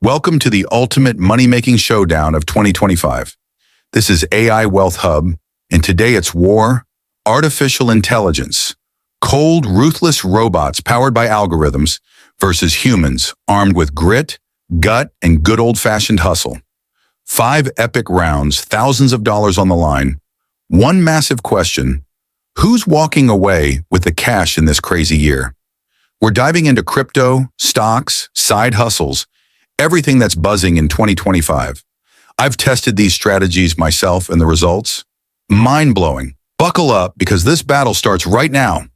Welcome to the ultimate money-making showdown of 2025. This is AI Wealth Hub, and today it's war, artificial intelligence, cold, ruthless robots powered by algorithms versus humans armed with grit, gut, and good old-fashioned hustle. 5 epic rounds, thousands of dollars on the line. One massive question: who's walking away with the cash in this crazy year? We're diving into crypto, stocks, side hustles, everything that's buzzing in 2025. I've tested these strategies myself and the results? Mind-blowing. Buckle up because this battle starts right now.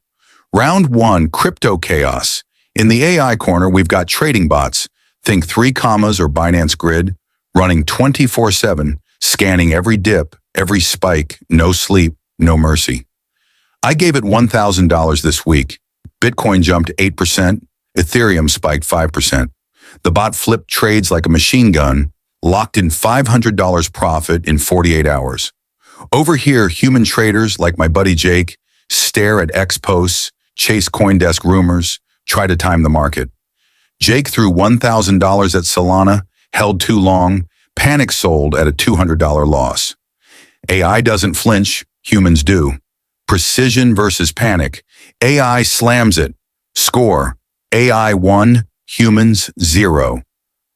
Round 1, Crypto Chaos. In the AI corner, we've got trading bots, think 3 commas or Binance Grid, running 24/7, scanning every dip, every spike, no sleep, no mercy. I gave it $1,000 this week. Bitcoin jumped 8%, Ethereum spiked 5%. The bot flipped trades like a machine gun, locked in $500 profit in 48 hours. Over here, human traders like my buddy Jake stare at X posts, chase CoinDesk rumors, try to time the market. Jake threw $1,000 at Solana, held too long, panic sold at a $200 loss. AI doesn't flinch, humans do. Precision versus panic. AI slams it. Score: AI 1, humans 0.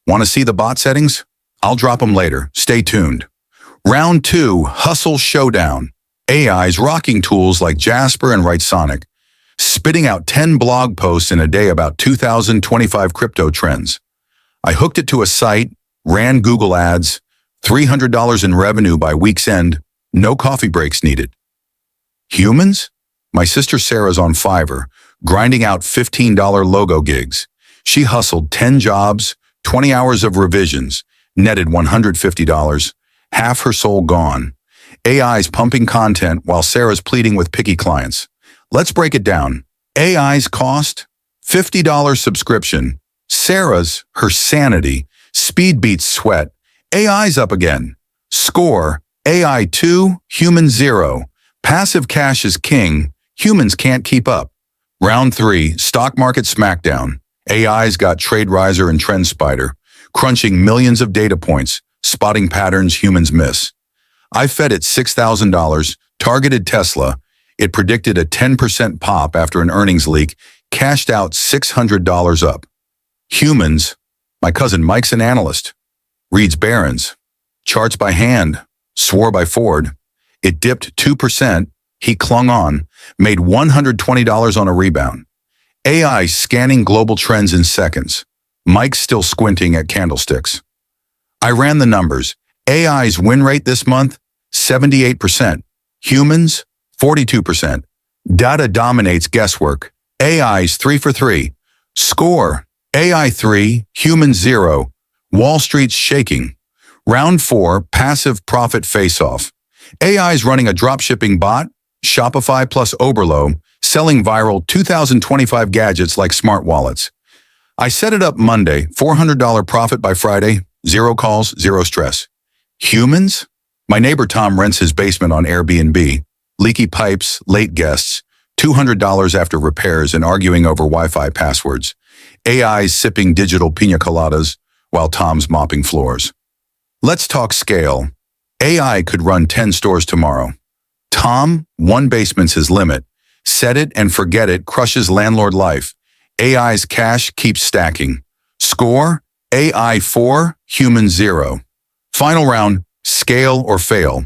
Want to see the bot settings? I'll drop them later. Stay tuned. Round 2, Hustle Showdown. AI's rocking tools like Jasper and Writesonic, spitting out 10 blog posts in a day about 2025 crypto trends. I hooked it to a site, ran Google ads, $300 in revenue by week's end, no coffee breaks needed. Humans? My sister Sarah's on Fiverr, grinding out $15 logo gigs. She hustled 10 jobs, 20 hours of revisions, netted $150, half her soul gone. AI's pumping content while Sarah's pleading with picky clients. Let's break it down. AI's cost? $50 subscription. Sarah's, her sanity. Speed beats sweat. AI's up again. Score: AI 2, human 0. Passive cash is king. Humans can't keep up. Round 3, Stock Market Smackdown. AI's got TradeRiser and TrendSpider, crunching millions of data points, spotting patterns humans miss. I fed it $6,000, targeted Tesla. It predicted a 10% pop after an earnings leak, cashed out $600 up. Humans? My cousin Mike's an analyst. Reads Barron's. Charts by hand. Swore by Ford. It dipped 2%. He clung on, made $120 on a rebound. AI scanning global trends in seconds. Mike's still squinting at candlesticks. I ran the numbers. AI's win rate this month, 78%. Humans, 42%. Data dominates guesswork. AI's 3 for 3. Score: AI 3, human 0. Wall Street's shaking. Round 4, Passive Profit Face-Off. AI's running a dropshipping bot, Shopify plus Oberlo, selling viral 2025 gadgets like smart wallets. I set it up Monday, $400 profit by Friday, 0 calls, 0 stress. Humans? My neighbor Tom rents his basement on Airbnb. Leaky pipes, late guests, $200 after repairs and arguing over Wi-Fi passwords. AI's sipping digital pina coladas while Tom's mopping floors. Let's talk scale. AI could run 10 stores tomorrow. Tom, 1 basement's his limit. Set it and forget it crushes landlord life. AI's cash keeps stacking. Score: AI 4, human 0. Final round, scale or fail.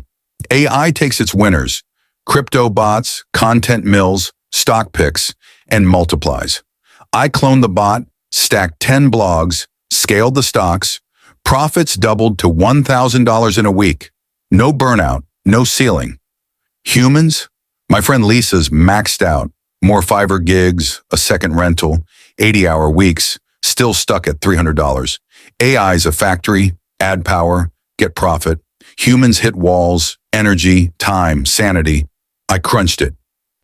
AI takes its winners, crypto bots, content mills, stock picks, and multiplies. I cloned the bot, stacked 10 blogs, scaled the stocks, profits doubled to $1,000 in a week. No burnout, no ceiling. Humans? My friend Lisa's maxed out. More Fiverr gigs, a second rental, 80-hour weeks, still stuck at $300. AI's a factory, add power, get profit. Humans hit walls, energy, time, sanity. I crunched it.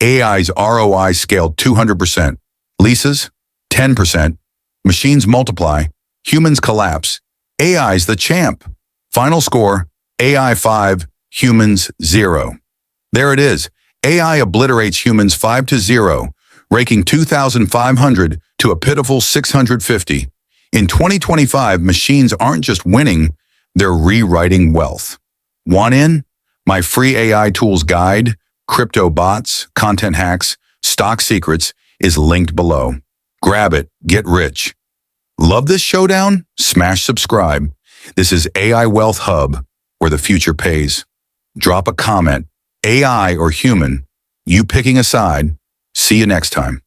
AI's ROI scaled 200%. Lisa's? 10%. Machines multiply. Humans collapse. AI's the champ. Final score: AI 5, humans 0. There it is. AI obliterates humans 5-0, raking 2,500 to a pitiful 650. In 2025, machines aren't just winning, they're rewriting wealth. Want in? My free AI tools guide, crypto bots, content hacks, stock secrets is linked below. Grab it, get rich. Love this showdown? Smash subscribe. This is AI Wealth Hub, where the future pays. Drop a comment, AI or human, you picking a side. See you next time.